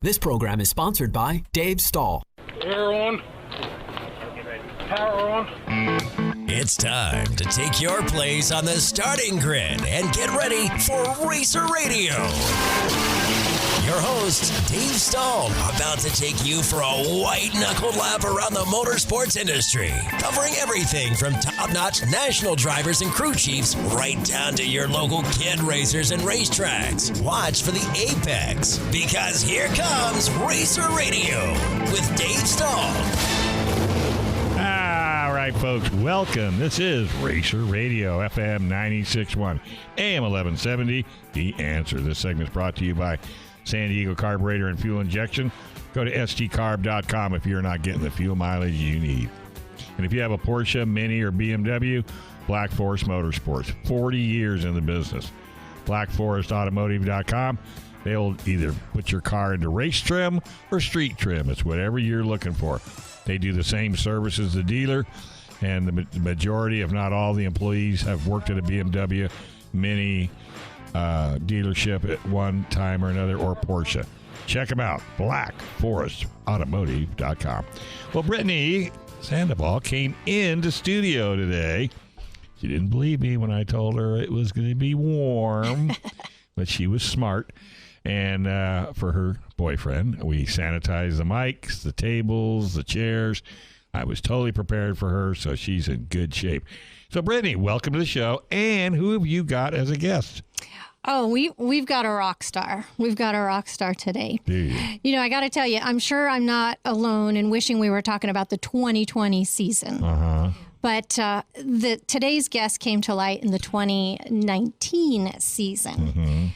This program is sponsored by Dave Stahl. Air on. Power on. It's time to take your place on the starting grid and get ready for Racer Radio. Your host, Dave Stahl, about to take you for a white-knuckled lap around the motorsports industry, covering everything from top-notch national drivers and crew chiefs right down to your local kid racers and racetracks. Watch for the apex, because here comes Racer Radio with Dave Stahl. All right, folks, welcome. This is Racer Radio, FM 96.1, AM 1170, The Answer. This segment is brought to you by San Diego Carburetor and Fuel Injection. Go to stcarb.com if you're not getting the fuel mileage you need. And if you have a Porsche, Mini, or BMW, Black Forest Motorsports, 40 years in the business. BlackForestAutomotive.com. They'll either put your car into race trim or street trim. It's whatever you're looking for. They do the same service as the dealer, and the majority, if not all, the employees have worked at a BMW, Mini, dealership at one time or another, or Porsche. Check them out, BlackForestAutomotive.com. Well, Britney Sandoval came into studio today. She didn't believe me when I told her it was going to be warm, but she was smart. And for her boyfriend, we sanitized the mics, the tables, the chairs. I was totally prepared for her, so she's in good shape. So, Britney, welcome to the show. And who have you got as a guest? Oh, we've got a rock star. We've got a rock star today. Dude. You know, I got to tell you, I'm sure I'm not alone in wishing we were talking about the 2020 season. Uh-huh. But today's guest came to light in the 2019 season. Mm-hmm.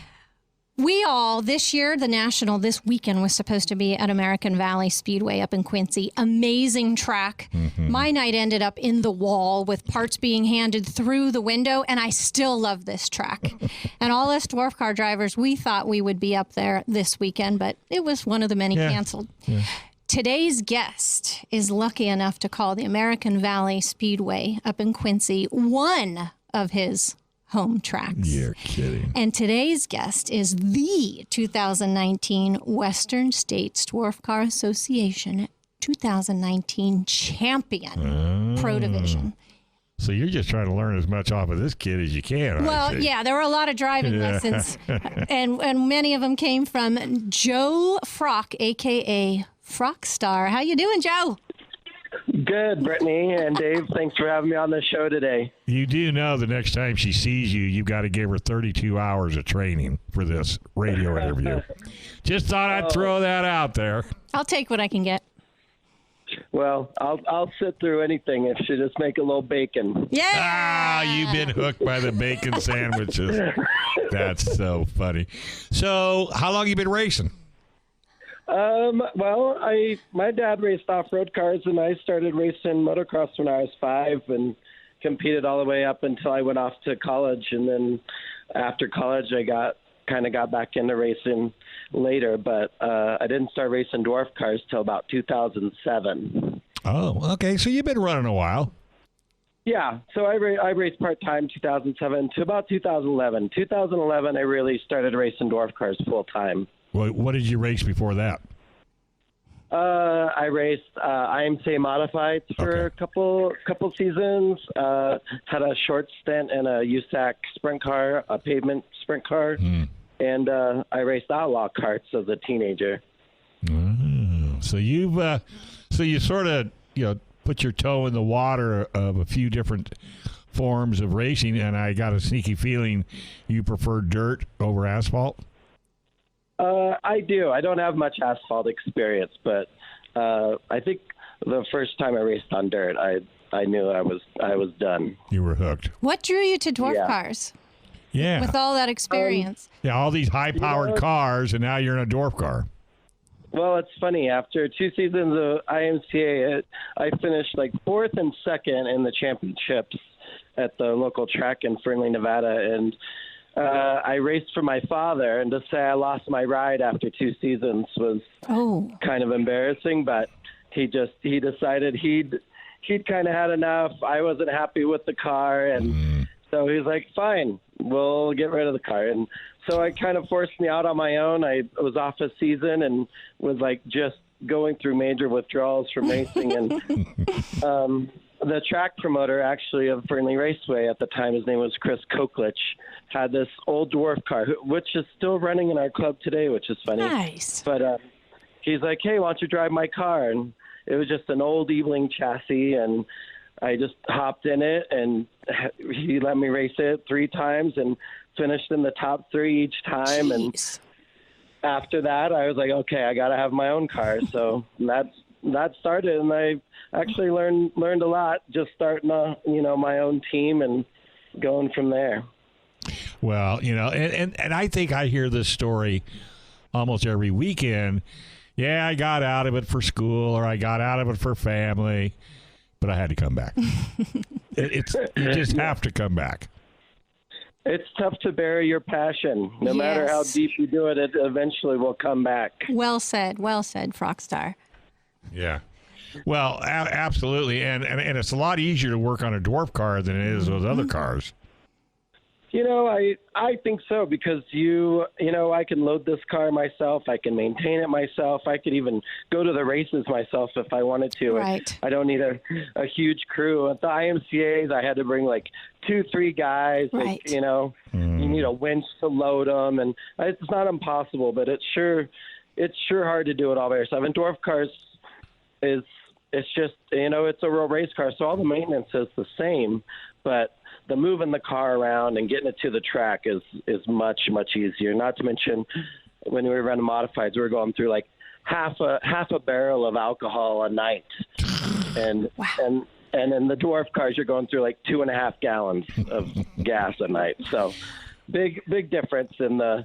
We all, this year, the National, this weekend was supposed to be at American Valley Speedway up in Quincy. Amazing track. Mm-hmm. My night ended up in the wall with parts being handed through the window, and I still love this track. And all us dwarf car drivers, we thought we would be up there this weekend, but it was one of the many canceled. Yeah. Today's guest is lucky enough to call the American Valley Speedway up in Quincy one of his home tracks. You're kidding. And today's guest is the 2019 Western States Dwarf Car Association 2019 champion Pro Division. So you're just trying to learn as much off of this kid as you can. Well, yeah, there were a lot of driving lessons, and many of them came from Joe Frock, a.k.a. Frockstar. How you doing, Joe? Good, Brittany and Dave. Thanks for having me on the show today. You do know the next time she sees you, you've got to give her 32 hours of training for this radio interview. Just thought I'd throw that out there. I'll take what I can get. Well, I'll sit through anything if she just make a little bacon. Yeah. Ah, you've been hooked by the bacon sandwiches. That's so funny. So, how long you been racing? Well, my dad raced off-road cars, and I started racing motocross when I was 5 and competed all the way up until I went off to college. And then after college, I got back into racing later, but I didn't start racing dwarf cars till about 2007. Oh, okay. So you've been running a while. Yeah. So I raced part-time 2007 to about 2011. 2011, I really started racing dwarf cars full-time. What did you race before that? I raced IMCA Modifieds for a couple seasons. Had a short stint in a USAC sprint car, a pavement sprint car, and I raced outlaw karts as a teenager. So you sort of put your toe in the water of a few different forms of racing, and I got a sneaky feeling you prefer dirt over asphalt. I do. I don't have much asphalt experience, but I think the first time I raced on dirt, I knew I was done. You were hooked. What drew you to dwarf cars? Yeah. With all that experience. All these high-powered cars, and now you're in a dwarf car. Well, it's funny. After 2 seasons of IMCA, I finished like 4th and 2nd in the championships at the local track in Fernley, Nevada, and I raced for my father, and to say I lost my ride after 2 seasons was kind of embarrassing, but he decided he'd kind of had enough. I wasn't happy with the car, and so he's like, fine, we'll get rid of the car. And So it kind of forced me out on my own. I was off a season and was like just going through major withdrawals from racing. And the track promoter actually of Fernley Raceway at the time, his name was Chris Koklich, had this old dwarf car, which is still running in our club today, which is funny. Nice. But he's like, hey, why don't you drive my car? And it was just an old Eveling chassis, and I just hopped in it, and he let me race it 3 times and finished in the top 3 each time. Jeez. And after that, I was like, okay, I got to have my own car. So that started, and I actually learned a lot just starting my own team and going from there. Well, and I think I hear this story almost every weekend. Yeah, I got out of it for school, or I got out of it for family, but I had to come back. You just have to come back. It's tough to bury your passion. No matter how deep you do it, it eventually will come back. Well said, Frockstar. Yeah. Well, absolutely. And it's a lot easier to work on a dwarf car than it is those other cars. I think so, because I can load this car myself. I can maintain it myself. I could even go to the races myself if I wanted to. Right. I don't need a huge crew. At the IMCAs, I had to bring 2-3 guys. Right. You need a winch to load them, and it's not impossible, but it's sure hard to do it all by yourself. And dwarf cars it's just, it's a real race car, so all the maintenance is the same, but the moving the car around and getting it to the track is much, much easier. Not to mention, when we were running modifieds, we were going through half a barrel of alcohol a night, and wow. and in the dwarf cars, you're going through 2.5 gallons of gas a night. So big difference in the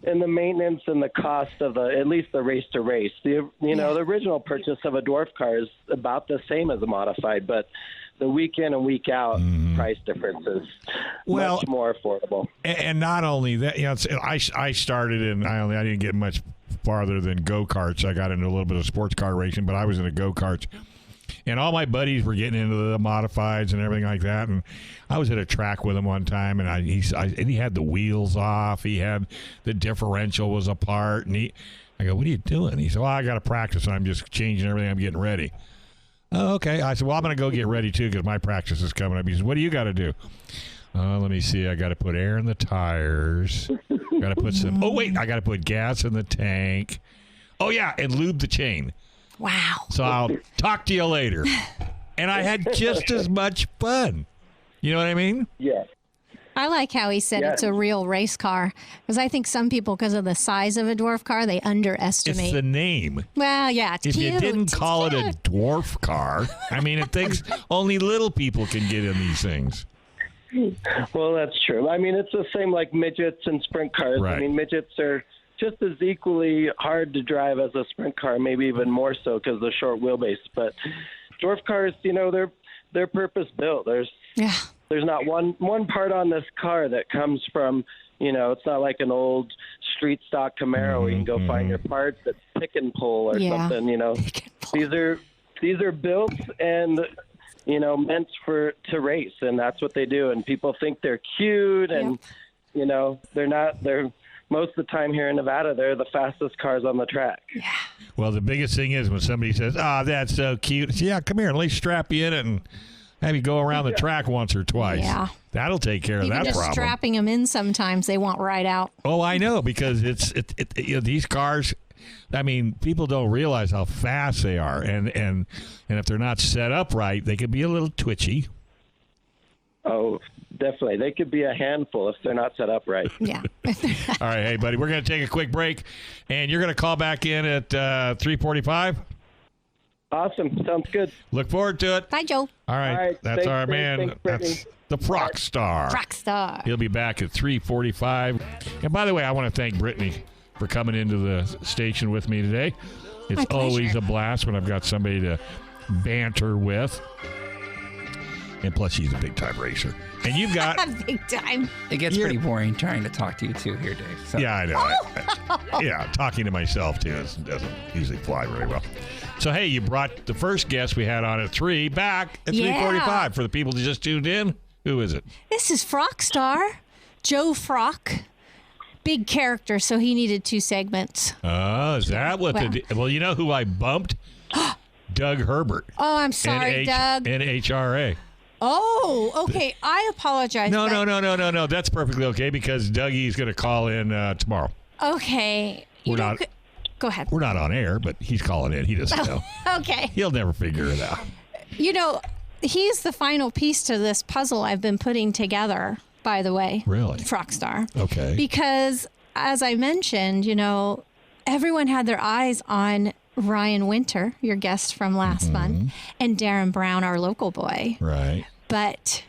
maintenance and the cost of at least the race to race. The original purchase of a dwarf car is about the same as a modified, but the week in and week out price difference is much more affordable. And not only that, I started I didn't get much farther than go-karts. I got into a little bit of sports car racing, but I was into go-karts. And all my buddies were getting into the modifieds and everything like that. And I was at a track with him one time, and he had the wheels off. He had the differential was apart. And I go, what are you doing? He said, well, I got to practice, and I'm just changing everything. I'm getting ready. Oh, okay. I said, well, I'm going to go get ready, too, because my practice is coming up. He said, what do you got to do? Let me see. I got to put air in the tires. Got to put I got to put gas in the tank. Oh, yeah, and lube the chain. Wow. So I'll talk to you later. And I had just as much fun. You know what I mean? Yeah. I like how he said it's a real race car, because I think some people, because of the size of a dwarf car, they underestimate. It's the name. Well, yeah, it's if cute. If you didn't call it a dwarf car, it thinks only little people can get in these things. Well, that's true. It's the same like midgets and sprint cars. Right. Midgets are just as equally hard to drive as a sprint car, maybe even more so because of the short wheelbase. But dwarf cars, they're purpose built. There's not one part on this car that comes from, it's not like an old street stock Camaro where you can go find your parts at pick and pull or something. These are built and meant to race, and that's what they do. And people think they're cute, and they're not. They're most of the time here in Nevada, they're the fastest cars on the track. Yeah. Well, the biggest thing is when somebody says, that's so cute. Yeah, come here, let me strap you in and have you go around the track once or twice. Yeah. That'll take care of that problem. Even just strapping them in sometimes, they won't ride out. Oh, I know, because these cars, people don't realize how fast they are. And if they're not set up right, they could be a little twitchy. Oh, definitely. They could be a handful if they're not set up right. Yeah. All right, hey, buddy, we're going to take a quick break, and you're going to call back in at 3:45? Awesome. Sounds good. Look forward to it. Bye, Joe. All right. That's our man. That's the Frock Star. He'll be back at 3:45. And by the way, I want to thank Britney for coming into the station with me today. It's always a blast when I've got somebody to banter with. And plus, she's a big-time racer. And you've got... Big time. It gets pretty boring trying to talk to you, too, here, Dave. So. Yeah, I know. Yeah, talking to myself, too, doesn't usually fly very well. So, hey, you brought the first guest we had on at 3 back at 3:45. For the people that just tuned in, who is it? This is Frockstar, Joe Frock. big character, so he needed 2 segments. Oh, is that what well, you know who I bumped? Doug Herbert. Oh, I'm sorry, Doug. NHRA. Oh, okay. I apologize. No. That's perfectly okay because Dougie's going to call in tomorrow. Okay. Go ahead. We're not on air, but he's calling in. He doesn't know. Okay. He'll never figure it out. He's the final piece to this puzzle I've been putting together, by the way. Really? Frockstar. Okay. Because, as I mentioned, everyone had their eyes on Ryan Winter, your guest from last month, and Darren Brown, our local boy. Right. But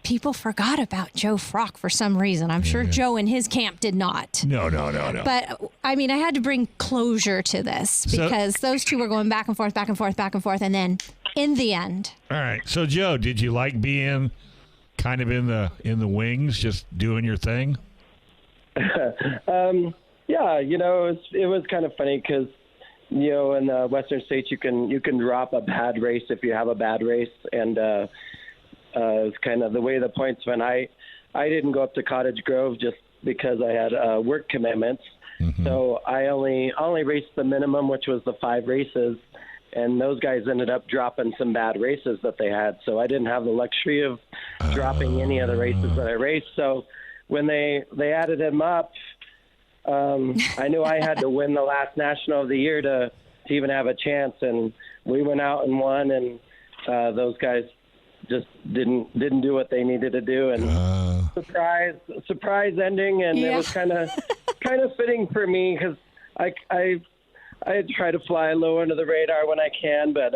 people forgot about Joe Frock for some reason. I'm sure Joe and his camp did not. No. But, I had to bring closure to this because those two were going back and forth, and then in the end. All right. So, Joe, did you like being kind of in the wings, just doing your thing? Yeah, it was kind of funny because, in the Western states, you can drop a bad race if you have a bad race, and it's kind of the way the points went. I didn't go up to Cottage Grove just because I had work commitments, so I only raced the minimum, which was the 5 races, and those guys ended up dropping some bad races that they had, so I didn't have the luxury of dropping any of the races that I raced. So when they added them up, I knew I had to win the last national of the year to even have a chance, and we went out and won, and those guys just didn't do what they needed to do, and surprise ending, and it was kind of fitting for me because I try to fly low under the radar when I can, but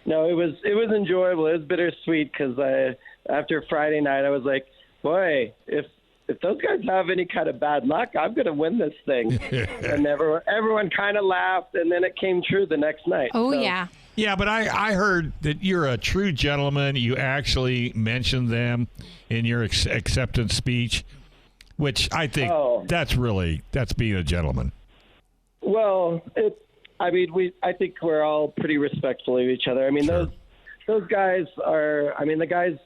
no, it was enjoyable. It was bittersweet because after Friday night I was like, boy, if those guys have any kind of bad luck, I'm going to win this thing. And everyone kind of laughed, and then it came true the next night. Oh, so. Yeah. Yeah, but I heard that you're a true gentleman. You actually mentioned them in your acceptance speech, which I think that's being a gentleman. Well, I think we're all pretty respectful of each other. Sure. Those guys are, the guys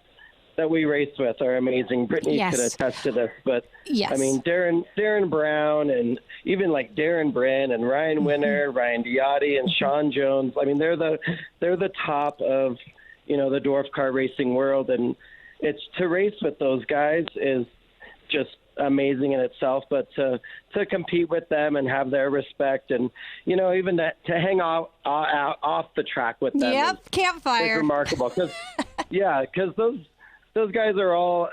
that we race with are amazing. Britney could attest to this, but Darren Brown and even like Darren Bryn and Ryan Winter, Ryan Diotti and Sean Jones. They're the top of the dwarf car racing world, and it's to race with those guys is just amazing in itself. But to compete with them and have their respect, and even to hang off the track with them, campfire, is remarkable. Because those guys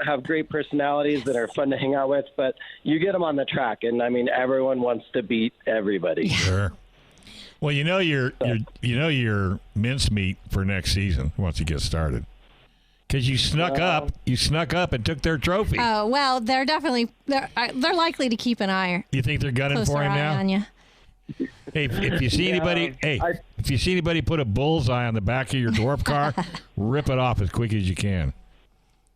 have great personalities that are fun to hang out with, but you get them on the track, and everyone wants to beat everybody. Sure. Well, your mincemeat for next season once you get started, because you snuck up and took their trophy. Oh well, they're likely to keep an eye. You think they're gunning for him now? On you. Hey, if you see anybody put a bullseye on the back of your dwarf car, rip it off as quick as you can.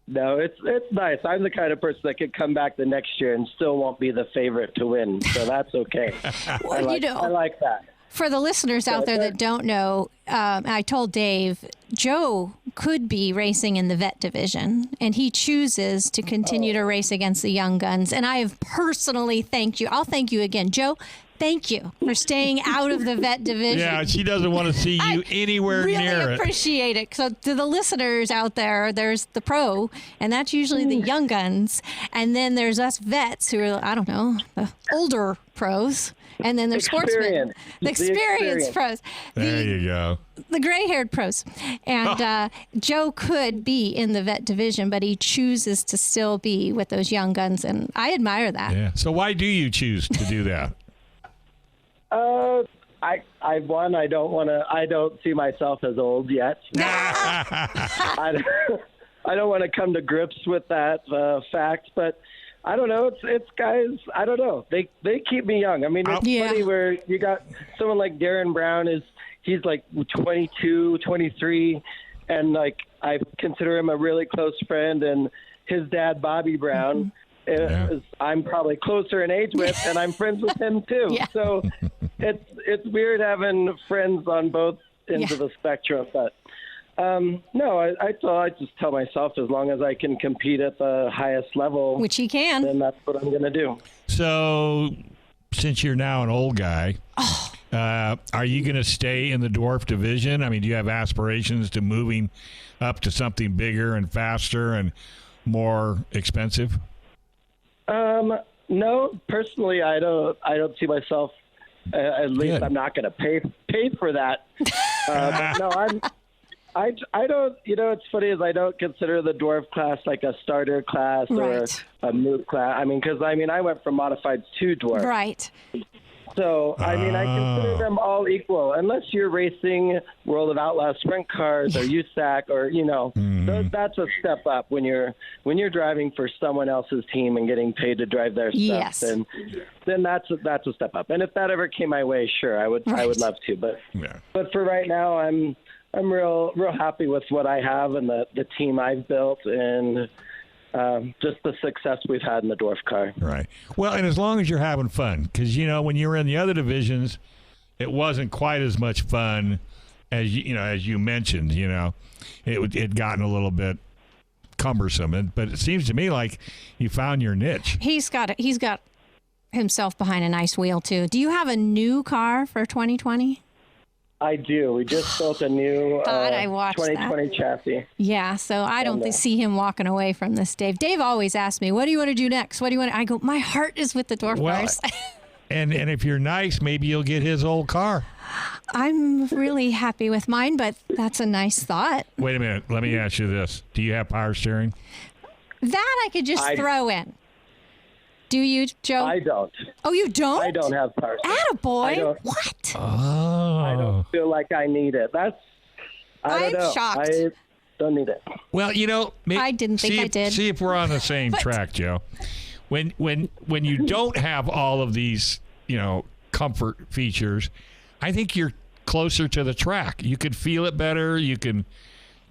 No, it's nice. I'm the kind of person that could come back the next year and still won't be the favorite to win, so that's okay. Well, I like that. For the listeners out there that don't know, I told Dave, Joe could be racing in the vet division, and he chooses to continue to race against the young guns. And I have personally thanked you. I'll thank you again, Joe. Thank you for staying out of the vet division. Yeah, she doesn't want to see you anywhere near it. I really appreciate it. So to the listeners out there, there's the pro, and that's usually the young guns. And then there's us vets who are, I don't know, the older pros. And then there's sportsmen. The experienced pros. There you go. The gray-haired pros. And Joe could be in the vet division, but he chooses to still be with those young guns, and I admire that. Yeah. So why do you choose to do that? I don't see myself as old yet. I don't want to come to grips with that fact, but I don't know. It's guys. I don't know. They keep me young. It's funny where you got someone like Darren Brown he's like 22, 23, and like I consider him a really close friend, and his dad Bobby Brown. I'm probably closer in age with, and I'm friends with him too. Yeah. So it's weird having friends on both ends of the spectrum, but No, I just tell myself as long as I can compete at the highest level, Which he can. then that's what I'm going to do. So, since you're now an old guy, are you going to stay in the dwarf division? I mean, do you have aspirations to moving up to something bigger and faster and more expensive? No, personally, I don't see myself. At least Good. I'm not going to pay for that. But no, I don't. You know, it's funny is I don't consider the dwarf class like a starter class Right. or a move class. I mean, because I went from modifieds to dwarf. Right. So, I consider them all equal, unless you're racing World of Outlaw sprint cars or USAC or, that's a step up when you're driving for someone else's team and getting paid to drive their stuff. Yes. Then that's a step up. And if that ever came my way, sure, I would love to. But for right now, I'm real happy with what I have and the team I've built and just the success we've had in the dwarf car. Right. Well, and as long as you're having fun, because, when you were in the other divisions, it wasn't quite as much fun as, as you mentioned, it gotten a little bit cumbersome. But it seems to me like you found your niche. He's got himself behind a nice wheel, too. Do you have a new car for 2020? I do. We just built a new I watched 2020 chassis. Yeah, so I don't see him walking away from this, Dave. Dave always asks me, what do you want to do next? What do you want? I go, my heart is with the dwarf cars. And if you're nice, maybe you'll get his old car. I'm really happy with mine, but that's a nice thought. Wait a minute. Let me ask you this. Do you have power steering? That I could just throw in. Do you, Joe? I don't. Oh, you don't? I don't have power steering. Attaboy. What? I don't feel like I need it. I don't know. shocked. I don't need it. Well, I didn't think I did. See if we're on the same track, Joe. When you don't have all of these, comfort features, I think you're closer to the track. You could feel it better. You can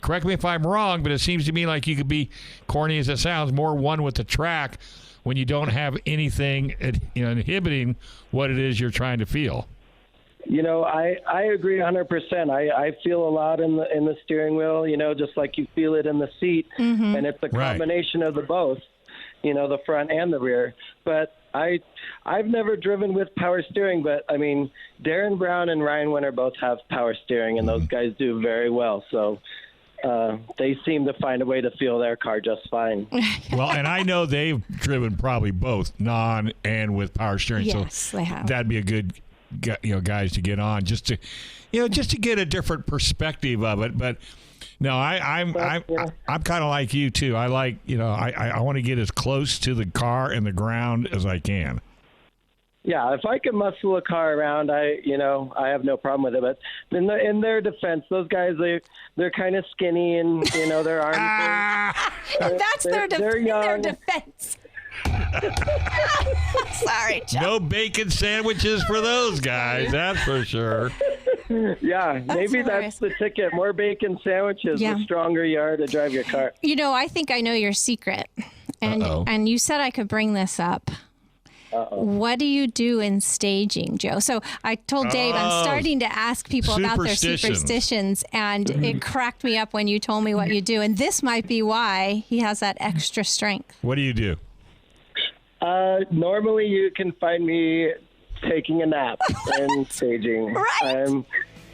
correct me if I'm wrong, but it seems to me like you could be, corny as it sounds, more one with the track when you don't have anything inhibiting what it is you're trying to feel. I agree 100%. I feel a lot in the steering wheel, just like you feel it in the seat. Mm-hmm. And it's a combination of the both, the front and the rear. But I've never driven with power steering, but Darren Brown and Ryan Winter both have power steering, and those guys do very well. So they seem to find a way to feel their car just fine. Well, and I know they've driven probably both non and with power steering. Yes, so they have. That'd be a good, guys to get on just to get a different perspective of it. But no, I'm kind of like you too. I like, I want to get as close to the car and the ground as I can. Yeah, if I can muscle a car around, I have no problem with it. But in their defense, those guys, they're kind of skinny and, their arms. That's their young. defense. Sorry, Joe. No bacon sandwiches for those guys, that's for sure. Yeah, maybe hilarious. that's the ticket. More bacon sandwiches, the stronger you are to drive your car. I think I know your secret. And you said I could bring this up. What do you do in staging, Joe? So I told Dave I'm starting to ask people about their superstitions, and it cracked me up when you told me what you do. And this might be why he has that extra strength. What do you do? Normally, you can find me taking a nap and staging. Right.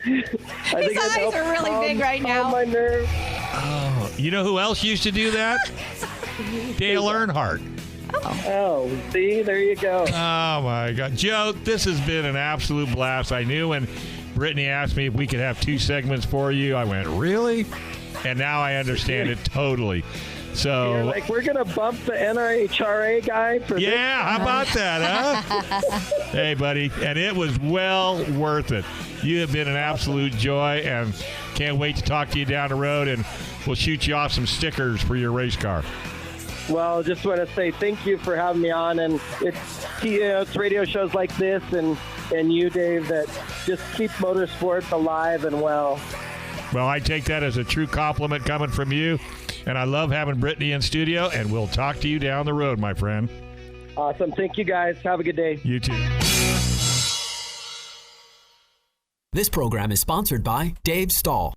His eyes are really big right now. My nerves. Oh, you know who else used to do that? Dale Earnhardt. Oh, see, there you go. Oh, my God. Joe, this has been an absolute blast. I knew when Brittany asked me if we could have 2 segments for you, I went, really? And now I understand it totally. So, you're like, we're going to bump the NRHRA guy for this? How about that, huh? Hey, buddy. And it was well worth it. You have been an absolute joy, and can't wait to talk to you down the road, and we'll shoot you off some stickers for your race car. Well, just want to say thank you for having me on, and it's radio shows like this and you, Dave, that just keep motorsports alive and well. Well, I take that as a true compliment coming from you, and I love having Brittany in studio, and we'll talk to you down the road, my friend. Awesome. Thank you, guys. Have a good day. You too. This program is sponsored by Dave Stahl.